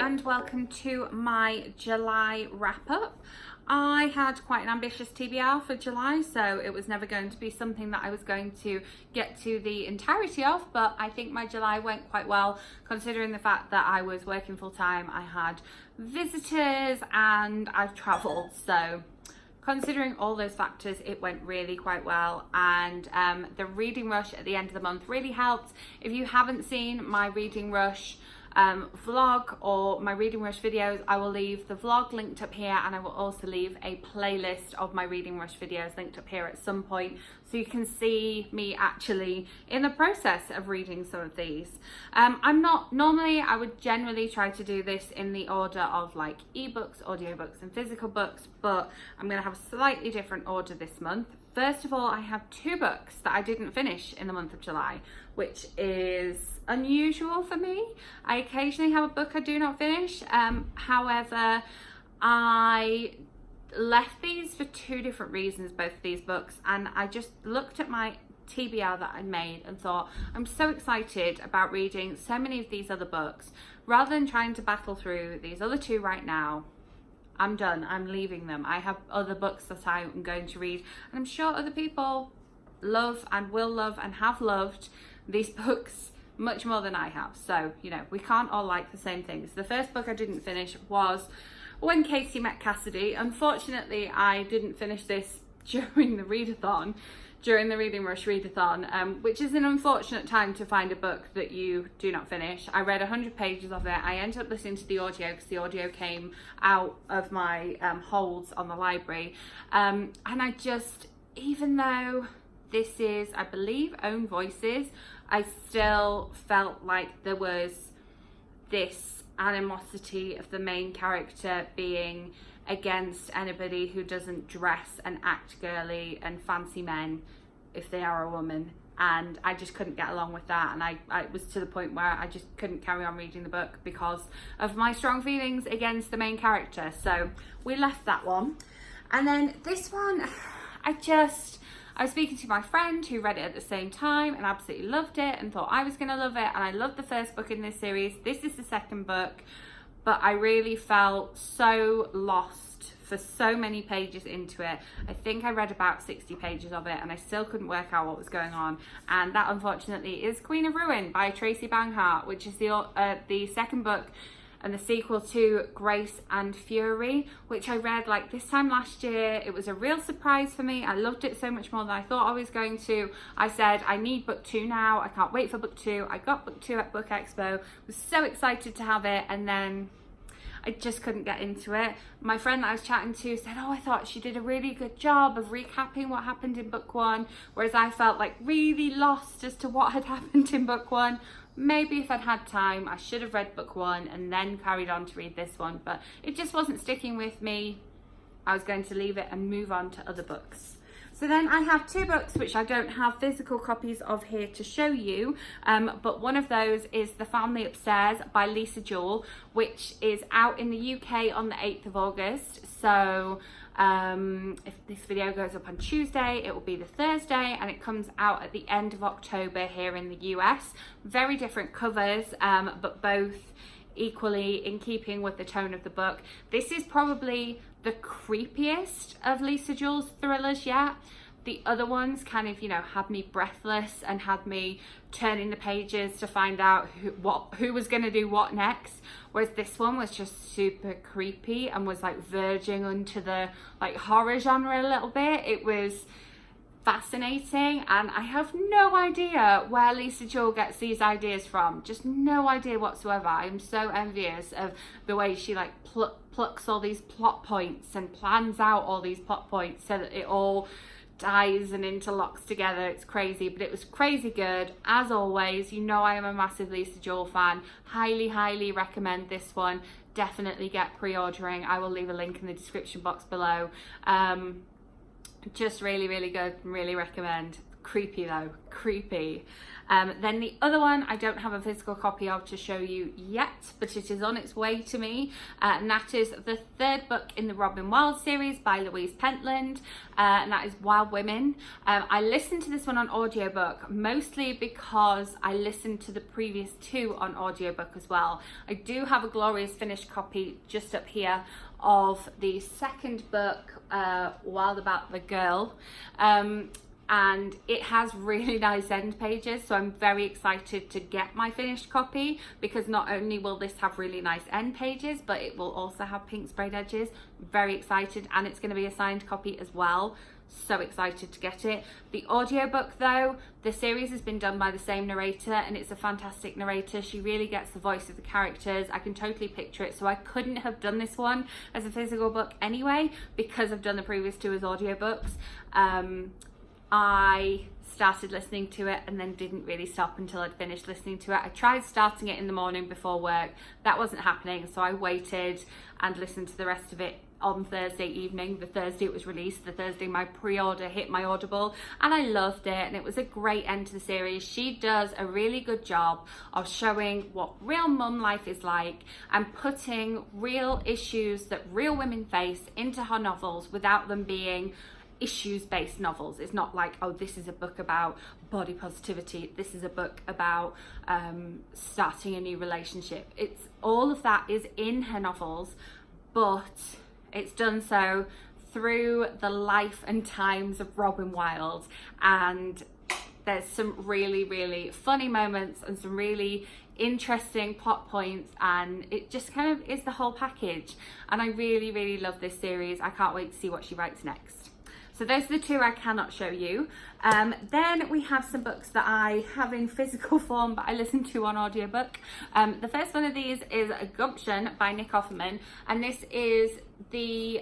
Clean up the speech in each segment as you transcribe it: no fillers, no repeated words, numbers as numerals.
and welcome to my July wrap-up. I had quite an ambitious TBR for July, so it was never going to be something that I was going to get to the entirety of, but I think my July went quite well considering the fact that I was working full-time, I had visitors and I've travelled, so considering all those factors, it went really quite well. And the reading rush at the end of the month really helped. If you haven't seen my reading rush vlog or my reading rush videos, I will leave the vlog linked up here, and I will also leave a playlist of my reading rush videos linked up here at some point, so you can see me actually in the process of reading some of these. I'm not normally, I would generally try to do this in the order of like ebooks, audiobooks and physical books, but I'm going to have a slightly different order this month. First of all, I have two books that I didn't finish in the month of July, which is unusual for me. I occasionally have a book I do not finish. However, I left these for two different reasons, both of these books, and I just looked at my TBR that I made and thought, I'm so excited about reading so many of these other books. Rather than trying to battle through these other two right now, I'm done. I'm leaving them. I have other books that I'm going to read, and I'm sure other people love and will love and have loved these books much more than I have. So, you know, we can't all like the same things. The first book I didn't finish was When Katy Met Cassidy. Unfortunately, I didn't finish this during the readathon, during the Reading Rush readathon, which is an unfortunate time to find a book that you do not finish. I read 100 pages of it. I ended up listening to the audio because the audio came out of my holds on the library. And I just, even though this is, I believe, Own Voices, I still felt like there was this animosity of the main character being against anybody who doesn't dress and act girly and fancy men if they are a woman, and I just couldn't get along with that, and I was to the point where I just couldn't carry on reading the book because of my strong feelings against the main character. So we left that one. And then this one, I was speaking to my friend who read it at the same time and absolutely loved it and thought I was going to love it, and I loved the first book in this series. This is the second book, but I really felt so lost for so many pages into it. I think I read about 60 pages of it and I still couldn't work out what was going on, and that unfortunately is Queen of Ruin by Tracy Banghart, which is the second book and the sequel to Grace and Fury, which I read like this time last year. It was a real surprise for me. I loved it so much more than I thought I was going to. I said, I need book 2 now. I can't wait for book 2. I got book 2 at Book Expo. Was so excited to have it, and then I just couldn't get into it. My friend that I was chatting to said, oh, I thought she did a really good job of recapping what happened in book 1, whereas I felt like really lost as to what had happened in book 1. Maybe if I'd had time, I should have read book 1 and then carried on to read this one, but it just wasn't sticking with me. I was going to leave it and move on to other books. So then I have two books which I don't have physical copies of here to show you, but one of those is The Family Upstairs by Lisa Jewell, which is out in the UK on the 8th of August. So if this video goes up on Tuesday, it will be the Thursday, and it comes out at the end of October here in the US. Very different covers, but both equally in keeping with the tone of the book. This is probably the creepiest of Lisa Jewell's thrillers yet. The other ones kind of, you know, had me breathless and had me turning the pages to find out who was going to do what next, whereas this one was just super creepy and was like verging onto the like horror genre a little bit. It was fascinating, and I have no idea where Lisa Jewell gets these ideas from. Just no idea whatsoever. I'm so envious of the way she like plucks all these plot points and plans out all these plot points so that it all ties and interlocks together. It's crazy, but it was crazy good. As always, you know I am a massive Lisa Jewell fan. Highly recommend this one. Definitely get pre-ordering. I will leave a link in the description box below. Just really good, really recommend. creepy though, creepy. Then the other one I don't have a physical copy of to show you yet, but it is on its way to me, and that is the third book in the Robin Wild series by Louise Pentland, and that is Wild Women. I listened to this one on audiobook mostly because I listened to the previous two on audiobook as well. I do have a glorious finished copy just up here of the second book, Wild About the Girl, and it has really nice end pages, so I'm very excited to get my finished copy, because not only will this have really nice end pages, but it will also have pink sprayed edges. Very excited, and it's going to be a signed copy as well. So excited to get it. The audiobook though, the series has been done by the same narrator, and it's a fantastic narrator. She really gets the voice of the characters. I can totally picture it, so I couldn't have done this one as a physical book anyway, because I've done the previous two as audiobooks. I started listening to it and then didn't really stop until I'd finished listening to it. I tried starting it in the morning before work. That wasn't happening, so I waited and listened to the rest of it on Thursday evening, the Thursday it was released, the Thursday my pre-order hit my Audible, and I loved it, and it was a great end to the series. She does a really good job of showing what real mum life is like and putting real issues that real women face into her novels without them being issues-based novels. It's not like, oh, this is a book about body positivity, this is a book about starting a new relationship. It's all of that is in her novels, but it's done so through the life and times of Robin Wild, and there's some really, really funny moments and some really interesting plot points, and it just kind of is the whole package, and I really, really love this series. I can't wait to see what she writes next. So those are the two I cannot show you. Then we have some books that I have in physical form but I listen to on audiobook. The first one of these is Gumption by Nick Offerman, and this is the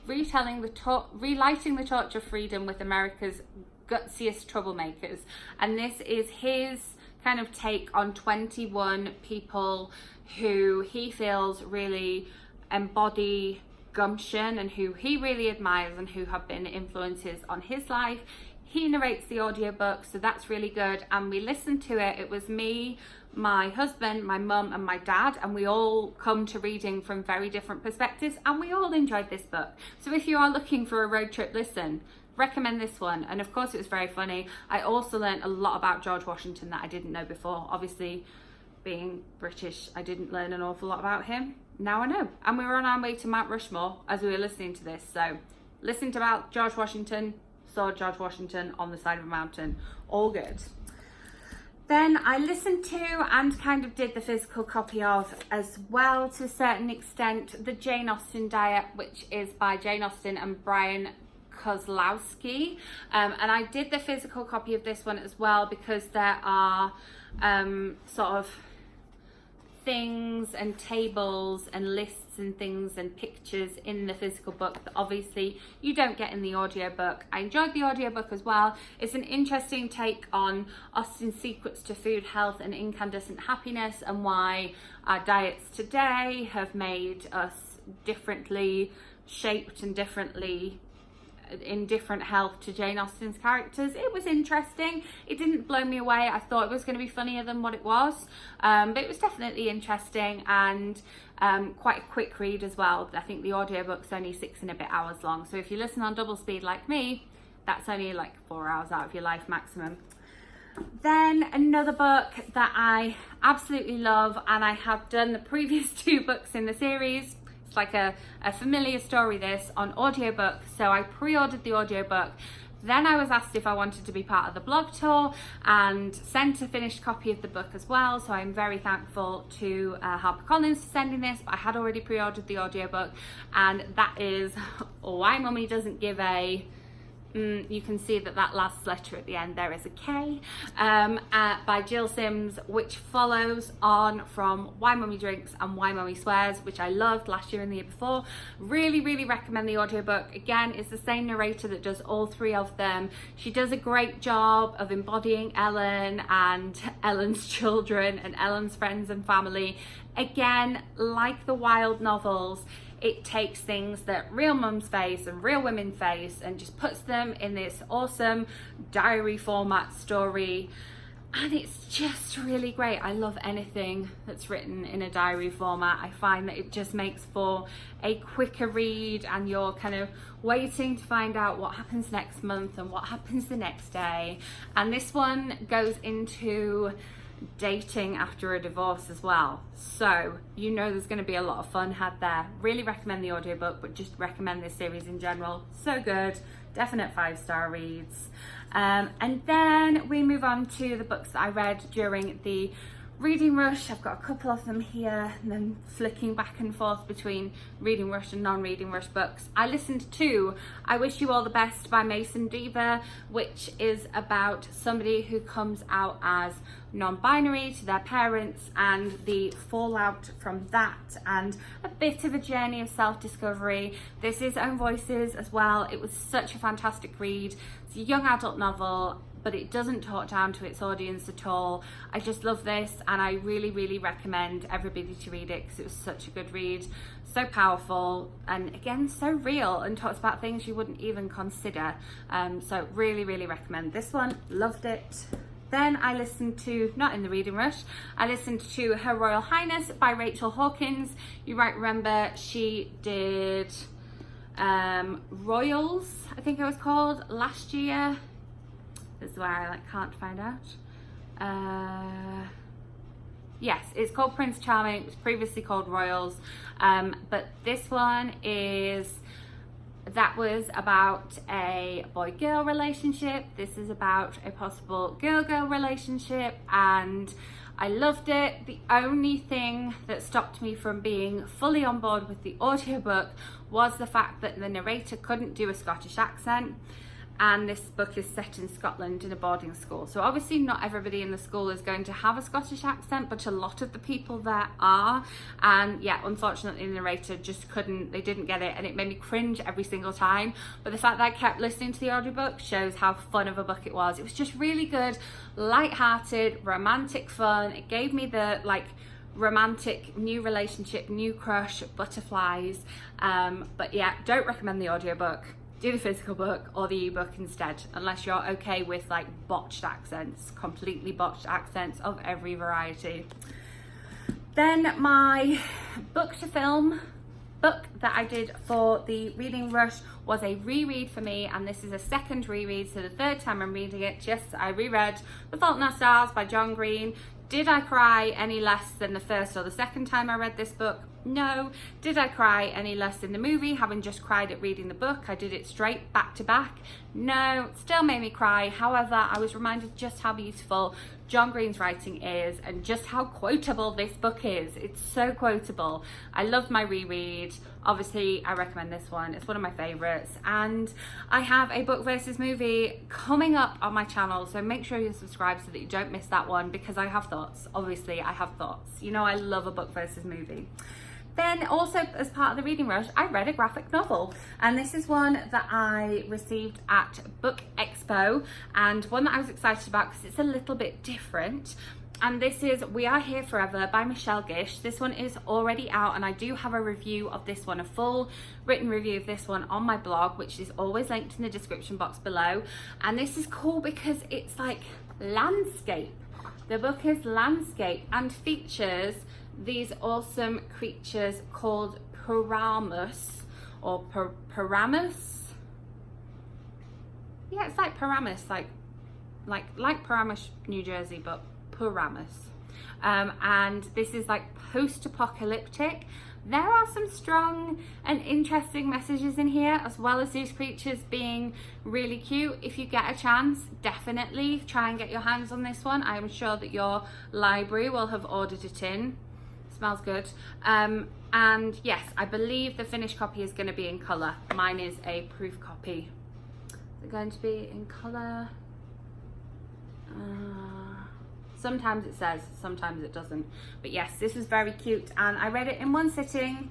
relighting the torch of freedom with America's gutsiest troublemakers, and this is his kind of take on 21 people who he feels really embody gumption and who he really admires and who have been influences on his life. He narrates the audiobook, so that's really good, and we listened to it. It was me, my husband, my mum and my dad, and we all come to reading from very different perspectives, and we all enjoyed this book. So if you are looking for a road trip listen, recommend this one. And of course it was very funny. I also learned a lot about George Washington that I didn't know before. Obviously being British, I didn't learn an awful lot about him. Now I know. And we were on our way to Mount Rushmore as we were listening to this, so listened about George Washington, saw George Washington on the side of a mountain. All good. Then I listened to and kind of did the physical copy of as well, to a certain extent, the Jane Austen Diet, which is by Jane Austen and Brian Kozlowski, and I did the physical copy of this one as well because there are sort of things and tables and lists and things and pictures in the physical book that obviously you don't get in the audiobook. I enjoyed the audiobook as well. It's an interesting take on Austen's secrets to food, health and incandescent happiness, and why our diets today have made us differently shaped and differently in different health to Jane Austen's characters. It was interesting. It didn't blow me away. I thought it was going to be funnier than what it was, but it was definitely interesting and quite a quick read as well. I think the audiobook's only 6 and a bit hours long, so if you listen on double speed like me, that's only like 4 hours out of your life maximum. Then another book that I absolutely love, and I have done the previous 2 books in the series. Like a familiar story, this, on audiobook, so I pre-ordered the audiobook. Then I was asked if I wanted to be part of the blog tour and sent a finished copy of the book as well, so I'm very thankful to HarperCollins for sending this, but I had already pre-ordered the audiobook, and that is Why Mummy Doesn't Give a... you can see that last letter at the end there is a K, by Jill Sims, which follows on from Why Mummy Drinks and Why Mummy Swears, which I loved last year and the year before. Really, really recommend the audiobook. Again, it's the same narrator that does all 3 of them. She does a great job of embodying Ellen and Ellen's children and Ellen's friends and family. Again, like the Wild novels, it takes things that real mums face and real women face and just puts them in this awesome diary format story. And it's just really great. I love anything that's written in a diary format. I find that it just makes for a quicker read, and you're kind of waiting to find out what happens next month and what happens the next day. And this one goes into dating after a divorce as well, so you know there's going to be a lot of fun had there. Really recommend the audiobook, but just recommend this series in general. So good, definite 5-star reads. And then we move on to the books that I read during the reading rush. I've got a couple of them here, and then flicking back and forth between reading rush and non-reading rush books. I listened to I Wish You All the Best by Mason Deaver, which is about somebody who comes out as non-binary to their parents and the fallout from that, and a bit of a journey of self-discovery. This is own voices as well. It was such a fantastic read. It's a young adult novel, but it doesn't talk down to its audience at all. I just love this, and I really recommend everybody to read it because it was such a good read. So powerful, and again, so real, and talks about things you wouldn't even consider. So really recommend this one. Loved it. Then I listened to, not in the reading rush, I listened to Her Royal Highness by Rachel Hawkins. You might remember she did Royals, I think it was called, last year. This is where I can't find out. Yes, it's called Prince Charming. It was previously called Royals, but this one that was about a boy-girl relationship. This is about a possible girl-girl relationship, and I loved it. The only thing that stopped me from being fully on board with the audiobook was the fact that the narrator couldn't do a Scottish accent. And this book is set in Scotland in a boarding school. So obviously not everybody in the school is going to have a Scottish accent, but a lot of the people there are. And yeah, unfortunately the narrator just couldn't, they didn't get it, and it made me cringe every single time. But the fact that I kept listening to the audiobook shows how fun of a book it was. It was just really good, light-hearted, romantic fun. It gave me the romantic new relationship, new crush, butterflies. But yeah, don't recommend the audiobook. Do the physical book or the ebook instead, unless you're okay with botched accents, completely botched accents of every variety. Then my book to film book that I did for the reading rush was a reread for me, and this is a second reread, so the third time I'm reading it. Just I reread The Fault in Our Stars by John Green. Did I cry any less than the first or the second time I read this book? No. Did I cry any less in the movie, having just cried at reading the book? I did it straight back to back. No, still made me cry. However, I was reminded just how beautiful John Green's writing is, and just how quotable this book is. It's so quotable. I loved my reread. Obviously, I recommend this one. It's one of my favorites. And I have a book versus movie coming up on my channel, so make sure you're subscribed so that you don't miss that one, because I have thoughts. Obviously, I have thoughts. You know, I love a book versus movie. Then also, as part of the reading rush, I read a graphic novel, and this is one that I received at Book Expo, and one that I was excited about because it's a little bit different. And this is We Are Here Forever by Michelle Gish. This one is already out, and I do have a review of this one, a full written review of this one on my blog, which is always linked in the description box below. And this is cool because it's landscape. The book is landscape and features these awesome creatures called Paramus, or Paramus. Yeah, it's like Paramus, like Paramus, New Jersey, but Paramus. And this is post-apocalyptic. There are some strong and interesting messages in here, as well as these creatures being really cute. If you get a chance, definitely try and get your hands on this one. I am sure that your library will have ordered it in. Smells good. And yes, I believe the finished copy is going to be in colour. Mine is a proof copy. Is it going to be in colour? Sometimes it says, sometimes it doesn't. But yes, this was very cute, and I read it in one sitting,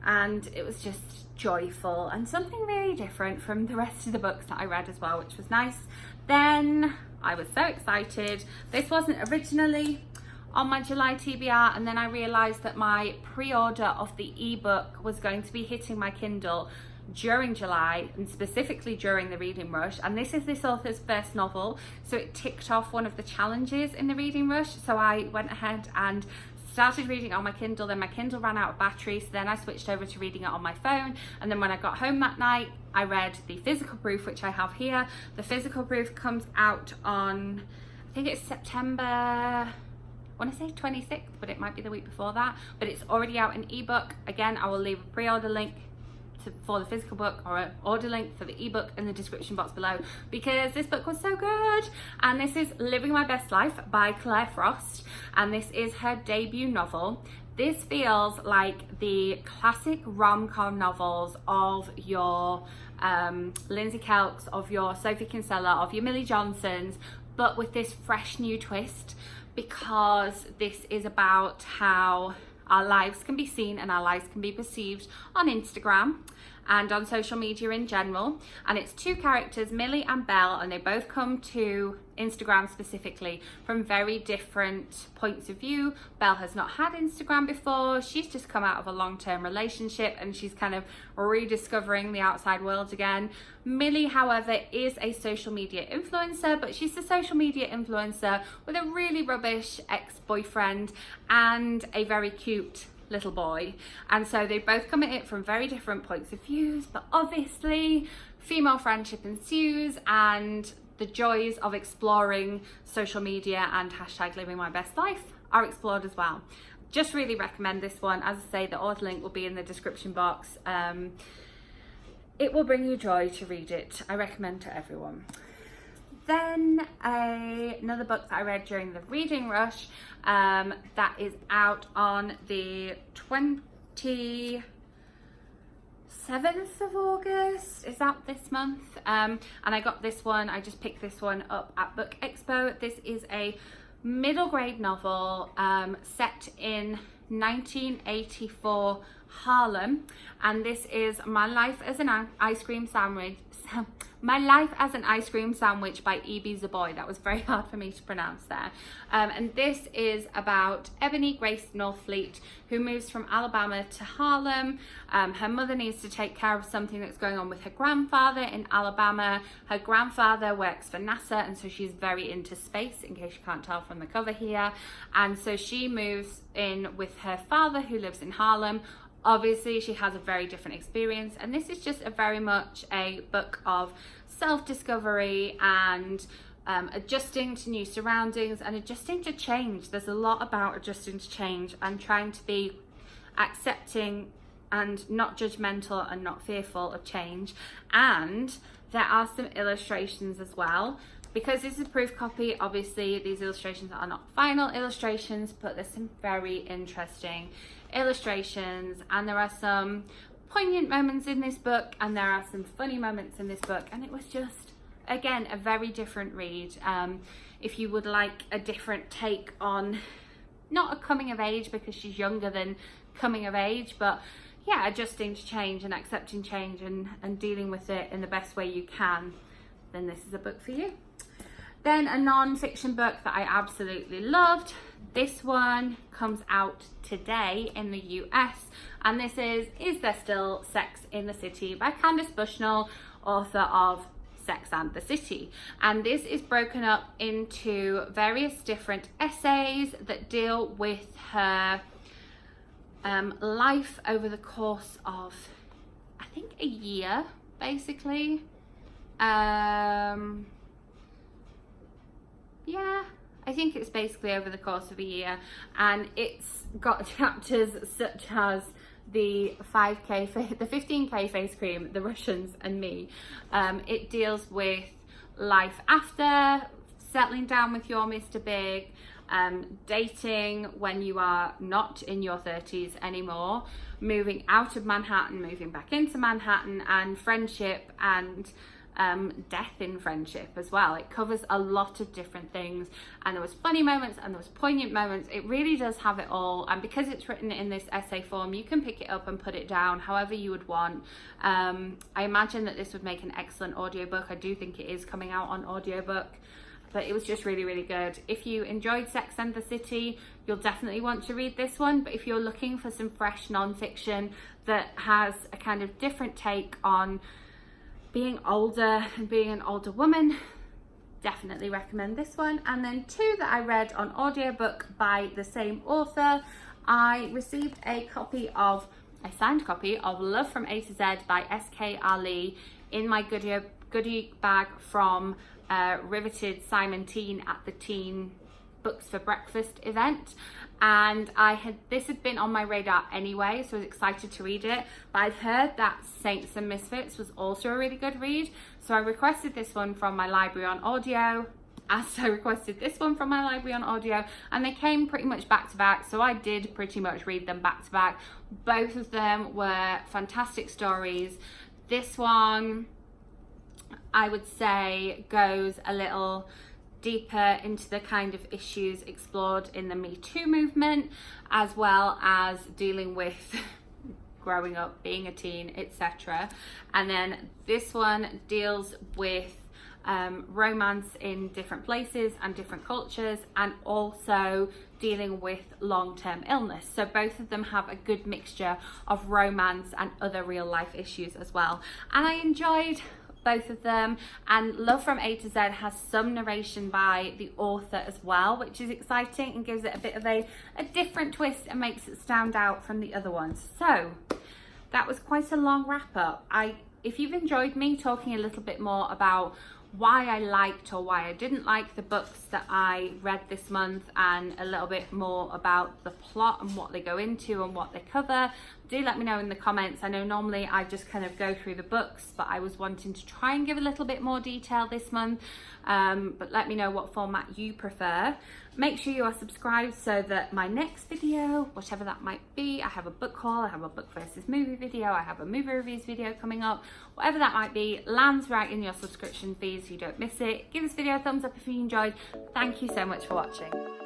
and it was just joyful and something really different from the rest of the books that I read as well, which was nice. Then I was so excited. This wasn't originally on my July TBR, and then I realized that my pre-order of the ebook was going to be hitting my Kindle during July, and specifically during the reading rush. And this is this author's first novel, so it ticked off one of the challenges in the reading rush. So I went ahead and started reading it on my Kindle. Then my Kindle ran out of battery, so then I switched over to reading it on my phone. And then when I got home that night, I read the physical proof, which I have here. The physical proof comes out on, I think it's September, I want to say 26th, but it might be the week before that. But it's already out in ebook. Again, I will leave a pre-order link for the physical book, or an order link for the ebook in the description box below, because this book was so good. And this is Living My Best Life by Claire Frost, and this is her debut novel. This feels like the classic rom-com novels of your Lindsay Kelks, of your Sophie Kinsella, of your Millie Johnsons, but with this fresh new twist, because this is about how our lives can be seen and our lives can be perceived on Instagram and on social media in general. And it's two characters, Millie and Belle, and they both come to Instagram specifically from very different points of view. Belle has not had Instagram before. She's just come out of a long-term relationship and she's kind of rediscovering the outside world again. Millie, however, is a social media influencer, but she's a social media influencer with a really rubbish ex-boyfriend and a very cute little boy. And so they both come at it from very different points of views, but obviously female friendship ensues, and the joys of exploring social media and hashtag living my best life are explored as well. Just really recommend this one. As I say, the order link will be in the description box. It will bring you joy to read it. I recommend to everyone. Then another book that I read during the reading rush, that is out on the 27th of August, is out this month. And I got this one, I just picked this one up at Book Expo. This is a middle grade novel set in 1984 Harlem, and this is My Life as an Ice Cream Sandwich. My Life as an Ice Cream Sandwich by E.B. Zaboy. That was very hard for me to pronounce there. And this is about Ebony Grace Northfleet, who moves from Alabama to Harlem. Her mother needs to take care of something that's going on with her grandfather in Alabama. Her grandfather works for NASA, and so she's very into space, in case you can't tell from the cover here. And so she moves in with her father, who lives in Harlem. Obviously, she has a very different experience, and this is just a very much a book of self-discovery and adjusting to new surroundings and adjusting to change. There's a lot about adjusting to change and trying to be accepting and not judgmental and not fearful of change. And there are some illustrations as well. Because this is a proof copy, obviously these illustrations are not final illustrations, but there's some very interesting illustrations, and there are some poignant moments in this book, and there are some funny moments in this book, and it was just, again, a very different read. If you would like a different take on, not a coming of age, because she's younger than coming of age, but yeah, adjusting to change and accepting change and dealing with it in the best way you can, then this is a book for you. Then a non-fiction book that I absolutely loved. This one comes out today in the US, and this is There Still Sex in the City by Candace Bushnell, author of Sex and the City. And this is broken up into various different essays that deal with her life over the course of, I think, a year, basically. Yeah, I think it's basically over the course of a year, and it's got chapters such as the 15K face cream, the Russians and me. It deals with life after, settling down with your Mr. Big, dating when you are not in your 30s anymore, moving out of Manhattan, moving back into Manhattan, and friendship and death in friendship as well. It covers a lot of different things, and there was funny moments and there was poignant moments. It really does have it all, and because it's written in this essay form, you can pick it up and put it down however you would want. I imagine that this would make an excellent audiobook. I do think it is coming out on audiobook. but it was just really, really good. If you enjoyed Sex and the City, you'll definitely want to read this one. But if you're looking for some fresh non-fiction that has a kind of different take on being older and being an older woman, definitely recommend this one. And then two that I read on audiobook by the same author. I received a signed copy of Love from A to Z by S.K. Ali in my goodie bag from Riveted Simon Teen at the Teen Books for Breakfast event, and this had been on my radar anyway, so I was excited to read it. But I've heard that Saints and Misfits was also a really good read, so I requested this one from my library on audio, and they came pretty much back to back, so I did pretty much read them back to back. Both of them were fantastic stories. This one, I would say, goes a little deeper into the kind of issues explored in the Me Too movement, as well as dealing with growing up, being a teen, etc. And then this one deals with romance in different places and different cultures, and also dealing with long-term illness. So both of them have a good mixture of romance and other real life issues as well. And I enjoyed both of them, and Love from A to Z has some narration by the author as well, which is exciting and gives it a bit of a different twist and makes it stand out from the other ones. So that was quite a long wrap up. If you've enjoyed me talking a little bit more about why I liked or why I didn't like the books that I read this month, and a little bit more about the plot and what they go into and what they cover, do let me know in the comments. I know normally I just kind of go through the books, but I was wanting to try and give a little bit more detail this month. But let me know what format you prefer. Make sure you are subscribed so that my next video, whatever that might be, I have a book haul, I have a book versus movie video, I have a movie reviews video coming up, whatever that might be, lands right in your subscription feed so you don't miss it. Give this video a thumbs up if you enjoyed. Thank you so much for watching.